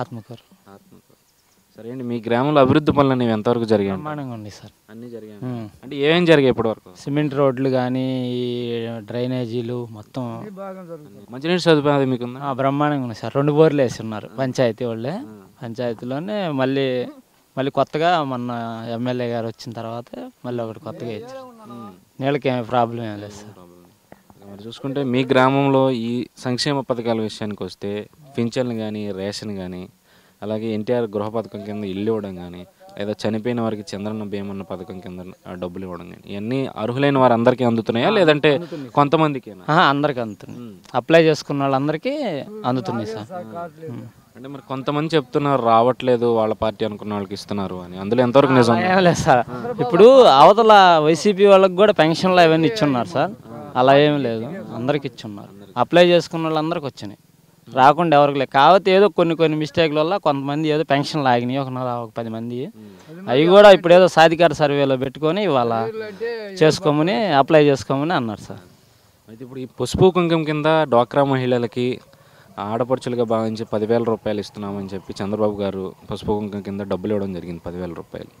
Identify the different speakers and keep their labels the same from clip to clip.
Speaker 1: ఆత్మకూరు.
Speaker 2: ఆత్మకూరు. సరే అండి, మీ గ్రామంలో అభివృద్ధి పనులు అనేవి ఎంతవరకు జరిగాయి?
Speaker 1: బ్రహ్మాండంగా ఉంది సార్.
Speaker 2: అన్నీ జరిగాయి. అంటే ఏమేమి జరిగాయి ఇప్పటి వరకు?
Speaker 1: సిమెంట్ రోడ్లు కానీ, డ్రైనేజీలు మొత్తం
Speaker 2: మంచినీటి సదుపాయం అది మీకుందా?
Speaker 1: బ్రహ్మాండంగా ఉంది సార్. 2 బోర్లు వేసి ఉన్నారు పంచాయతీ వాళ్ళే. పంచాయతీలోనే మళ్ళీ కొత్తగా మొన్న ఎమ్మెల్యే గారు వచ్చిన తర్వాత మళ్ళీ ఒకటి కొత్తగా ఇచ్చారు. నీళ్ళకి ఏమి ప్రాబ్లం ఏం లేదు సార్.
Speaker 2: మరి చూసుకుంటే మీ గ్రామంలో ఈ సంక్షేమ పథకాల విషయానికి వస్తే పింఛన్లు కానీ, రేషన్ కానీ, అలాగే ఎన్టీఆర్ గృహ పథకం కింద ఇల్లు ఇవ్వడం కానీ, లేదా చనిపోయిన వారికి చంద్రన్న భీమన్న పథకం కింద డబ్బులు ఇవ్వడం కానీ, ఇవన్నీ అర్హులైన వారు అందరికీ అందుతున్నాయా లేదంటే కొంతమందికి?
Speaker 1: అందరికీ అందుతున్నాయి. అప్లై చేసుకున్న వాళ్ళందరికీ అందుతున్నాయి సార్.
Speaker 2: అంటే మరి కొంతమంది చెప్తున్నారు రావట్లేదు, వాళ్ళ పార్టీ అనుకున్న వాళ్ళకి ఇస్తున్నారు అని. అందులో ఎంతవరకు నిజం?
Speaker 1: ఏం లేదు సార్. ఇప్పుడు అవతల వైసీపీ వాళ్ళకి కూడా పెన్షన్లు అవన్నీ ఇచ్చున్నారు సార్. అలా ఏం లేదు, అందరికి ఇచ్చున్నారు. అప్లై చేసుకున్న వాళ్ళందరికి వచ్చినాయి, రాకుండా ఎవరికి లేదు. కాకపోతే ఏదో కొన్ని మిస్టేక్ల వల్ల కొంతమంది ఏదో పెన్షన్లు ఆగినాయి, ఒక 10 మంది. అవి కూడా ఇప్పుడు ఏదో సాధికార సర్వేలో పెట్టుకొని ఇవాళ చేసుకోమని అప్లై చేసుకోమని అన్నారు సార్.
Speaker 2: అయితే ఇప్పుడు ఈ పసుపు కుంకుమ కింద డ్వాక్రా మహిళలకి ఆడపడుచులుగా భావించి 10,000 రూపాయలు ఇస్తున్నామని చెప్పి చంద్రబాబు గారు పసుపు కుంకుమ కింద డబ్బులు ఇవ్వడం జరిగింది, 10,000 రూపాయలు.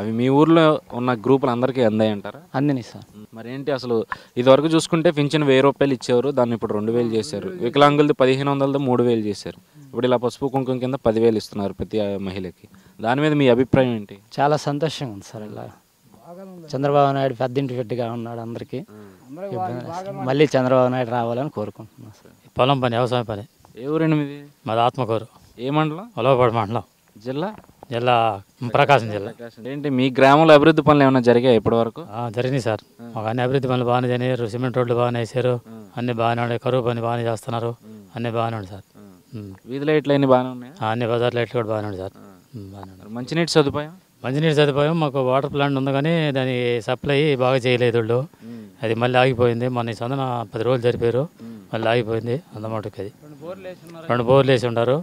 Speaker 2: అవి మీ ఊర్లో ఉన్న గ్రూపులు అందరికీ అందాయి అంటారా?
Speaker 1: అందినాయి సార్.
Speaker 2: మరేంటి అసలు ఇదివరకు చూసుకుంటే పింఛన్ 1,000 రూపాయలు ఇచ్చేవారు, దాన్ని ఇప్పుడు 2,000 చేశారు. వికలాంగులది 1,500తో 3,000 చేశారు. ఇప్పుడు ఇలా పసుపు కుంకుమ కింద 10,000 ఇస్తున్నారు ప్రతి మహిళకి. దాని మీద మీ అభిప్రాయం ఏంటి?
Speaker 1: చాలా సంతోషంగా ఉంది సార్. ఇలా చంద్రబాబు నాయుడు పెద్దింటి బిడ్డగా ఉన్నాడు, అందరికీ మళ్ళీ చంద్రబాబు నాయుడు రావాలని కోరుకుంటున్నాను సార్.
Speaker 3: పొలం పని, వ్యవసాయ పని.
Speaker 2: ఏ ఊరండి మీది?
Speaker 3: మాది ఆత్మకూరు.
Speaker 2: ఏ మండలం?
Speaker 3: ఒలవపాడు మండలం.
Speaker 2: జిల్లా?
Speaker 3: జిల్లా ప్రకాశం జిల్లా.
Speaker 2: ఏంటి మీ గ్రామంలో అభివృద్ధి పనులు ఏమైనా జరిగాయి ఇప్పటి వరకు?
Speaker 3: జరిగినాయి సార్. మాకు అన్ని అభివృద్ధి పనులు బాగానే జరిగారు. సిమెంట్ రోడ్లు బాగానే వేసారు, అన్ని బాగానే ఉన్నాయి. కరువు పని బాగానే చేస్తున్నారు, అన్ని బాగానే ఉంది సార్.
Speaker 2: వీధి లైట్లు అన్ని బాగానే ఉన్నాయి,
Speaker 3: అన్ని బజార్ లైట్లు కూడా బాగానే ఉంది సార్. బాగానే ఉంది.
Speaker 2: మంచినీటి సదుపాయం?
Speaker 3: మంచినీటి సదుపాయం మాకు వాటర్ ప్లాంట్ ఉంది, కానీ దాని సప్లై బాగా చేయలేదు వాళ్ళు. అది మళ్ళీ ఆగిపోయింది. మన చందన 10 రోజులు జరిపారు, మళ్ళీ ఆగిపోయింది. అందమాటకి అది 2 బోర్లు వేసి ఉంటారు.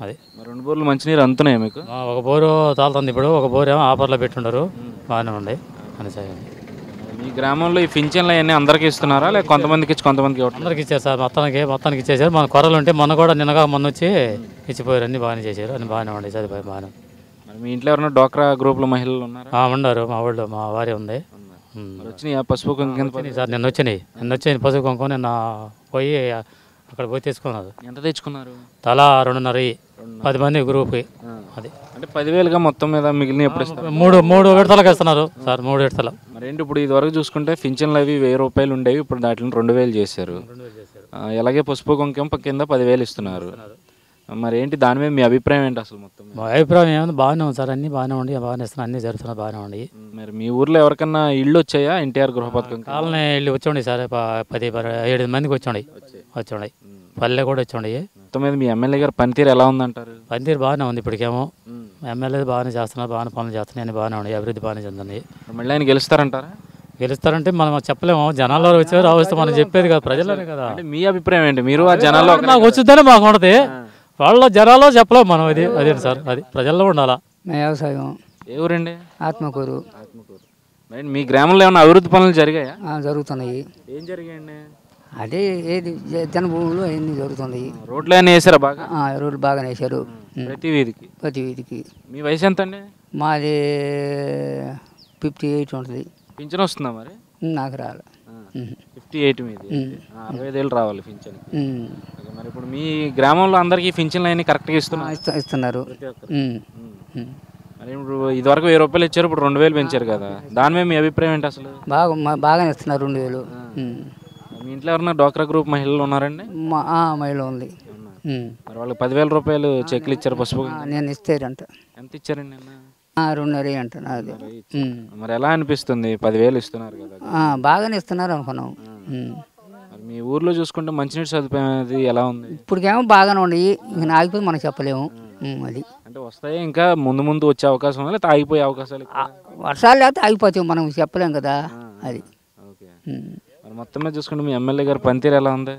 Speaker 3: అది
Speaker 2: 2 బోర్లు మంచినీరు అందుతున్నాయి మీకు?
Speaker 3: ఒక బోరు తాలుతుంది ఇప్పుడు, ఒక బోరు ఏమో ఆఫర్లో పెట్టుంటారు, బాగానే ఉన్నాయి అని సార్.
Speaker 2: మీ గ్రామంలో ఈ పింఛన్లు అవన్నీ అందరికీ ఇస్తున్నారా లేక కొంతమందికి ఇచ్చి కొంతమందికి?
Speaker 3: అందరికి ఇచ్చారు సార్, మొత్తానికి ఇచ్చేసారు. మన కొరలు ఉంటే మొన్న కూడా మొన్న వచ్చి ఇచ్చిపోయారు, అన్ని బాగానే చేశారు, అన్ని బాగానే ఉన్నాయి, సదుపాయం బాగానే.
Speaker 2: మరి మీ ఇంట్లో ఎవరైనా డ్వాక్రా గ్రూపుల మహిళలు ఉన్నారా?
Speaker 3: ఉన్నారు, మా ఊళ్ళో మా వారి ఉంది.
Speaker 2: వచ్చినాయి పసుపు కుంకుమ
Speaker 3: సార్, నిన్న వచ్చాయి పసుపు కుంకుమ. నిన్న పోయి అక్కడ పోయి తెచ్చుకున్నారు.
Speaker 2: ఎంత తెచ్చుకున్నారు?
Speaker 3: తలా 2.5, 10 మంది గ్రూప్కి. అది
Speaker 2: అంటే 10,000గా మొత్తం మీద మిగిలిన ఎప్పుడు ఇస్తారు?
Speaker 3: 3 విడతలకు ఇస్తున్నారు సార్, 3 విడతలు.
Speaker 2: మరి ఏంటి ఇప్పుడు ఇదివరకు చూసుకుంటే పింఛన్లు అవి 1,000 రూపాయలు ఉండేవి, ఇప్పుడు దాంట్లో 2,000 చేశారు. అలాగే పసుపు కుంకుమ కింద 10,000 ఇస్తున్నారు. మరి ఏంటి దాని మీద మీ అభిప్రాయం ఏంటి అసలు? మొత్తం
Speaker 3: మా అభిప్రాయం ఏమైనా బాగానే ఉంది సార్, అన్ని బాగానే ఉండి, బాగానే ఇస్తున్నారు, అన్ని జరుగుతున్నాయి, బాగానే ఉండి.
Speaker 2: మరి మీ ఊర్లో ఎవరికన్నా ఇళ్ళు వచ్చాయా ఎన్టీఆర్ గృహ పథకం?
Speaker 3: కాలనీ ఇల్లు వచ్చి సార్, 7 మందికి వచ్చి పల్లె కూడా వచ్చి.
Speaker 2: మొత్తం మీద మీ ఎమ్మెల్యే గారు పనితీరు ఎలా ఉందంటారు?
Speaker 3: పనితీరు బాగానే ఉంది ఇప్పటికేమో. ఎమ్మెల్యే బాగానే చేస్తున్నారు, బాగానే పనులు చేస్తున్నాయి, అన్ని బాగానే ఉన్నాయి, అభివృద్ధి బాగానే చెందింది.
Speaker 2: మళ్ళీ ఆయన గెలుస్తారంటారా?
Speaker 3: గెలుస్తారంటే మనం చెప్పలేము, జనాల్లో వచ్చారు వస్తే మనం చెప్పేది కదా, ప్రజలనే కదా.
Speaker 2: అంటే మీ అభిప్రాయం ఏంటి? మీరు ఆ జనాల్లో
Speaker 3: నాకు వచ్చిందని మాకు ఉండదు, వాళ్ళ జనాల్లో చెప్పలేము మనం. అదే సార్, అది ప్రజల్లో ఉండాలా.
Speaker 1: వ్యవసాయం.
Speaker 2: ఏ ఊరండి?
Speaker 1: ఆత్మకూరు.
Speaker 2: మీ గ్రామంలో ఏమైనా అభివృద్ధి పనులు జరిగాయా?
Speaker 1: జరుగుతున్నాయి.
Speaker 2: ఏం జరిగాయండి?
Speaker 1: అదే ఏది జనభూములు అవన్నీ జరుగుతున్నాయి.
Speaker 2: రోడ్లు అన్నీ వేసారా బాగా?
Speaker 1: రోడ్లు బాగానే వేసారు,
Speaker 2: ప్రతి వీధికి. మీ వయసు ఎంత అండి?
Speaker 1: మాది 58 ఉంటుంది.
Speaker 2: పింఛన్ వస్తుందా మరి?
Speaker 1: నాకు రాలే.
Speaker 2: 58 మీది, 65 ఏళ్ళు రావాలి పింఛన్. మరి ఇప్పుడు మీ గ్రామంలో అందరికీ పింఛన్లు అన్నీ కరెక్ట్గా
Speaker 1: ఇస్తున్నారు.
Speaker 2: మరి ఇప్పుడు ఇదివరకు 1,000 రూపాయలు ఇచ్చారు, ఇప్పుడు 2,000 పెంచారు కదా, దాని మీద మీ అభిప్రాయం ఏంటి అసలు?
Speaker 1: బాగానే ఇస్తున్నారు 2,000.
Speaker 2: మీ ఇంట్లో ఎవరన్నా డ్వాక్రా గ్రూప్ మహిళలు ఉన్నారండి?
Speaker 1: మహిళ ఉంది.
Speaker 2: మరి వాళ్ళకి 10,000 రూపాయలు చెక్లు ఇచ్చారు పసుపు?
Speaker 1: నేను ఇస్తారంట.
Speaker 2: ఎంత ఇచ్చారండి?
Speaker 1: 2.5 అంటున్నా. అది
Speaker 2: మరి ఎలా అనిపిస్తుంది? 10,000 ఇస్తున్నారు కదా,
Speaker 1: బాగానే ఇస్తున్నారు అనుకున్నాం.
Speaker 2: మీ ఊర్లో చూసుకుంటే మంచినీటి సదుపాయం అది ఎలా ఉంది?
Speaker 1: ఇప్పటికేమో బాగానే ఉన్నాయి, ఇంకా ఆగిపోయి మనం చెప్పలేము. అది
Speaker 2: అంటే వస్తాయి, ఇంకా ముందు వచ్చే అవకాశం ఉందా లేకపోతే ఆగిపోయే అవకాశాలు?
Speaker 1: వర్షాలు లేకపోతే ఆగిపోతాయి, మనం చెప్పలేం కదా. అది
Speaker 2: మరి మొత్తం మీద చూసుకుంటే మీ ఎమ్మెల్యే గారు పనితీరు ఎలా ఉంది?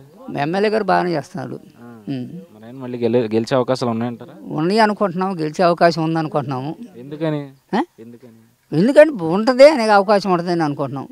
Speaker 1: ఎమ్మెల్యే గారు బాగానే చేస్తున్నాడు.
Speaker 2: మరి ఆయన మళ్ళీ గెలిచే అవకాశాలు ఉన్నాయంటారా?
Speaker 1: ఉన్నాయి అనుకుంటున్నాము, గెలిచే అవకాశం ఉంది అనుకుంటున్నాము.
Speaker 2: ఎందుకని?
Speaker 1: ఎందుకంటే ఉంటుంది అనే అవకాశం ఉంటుంది అని అనుకుంటున్నాం.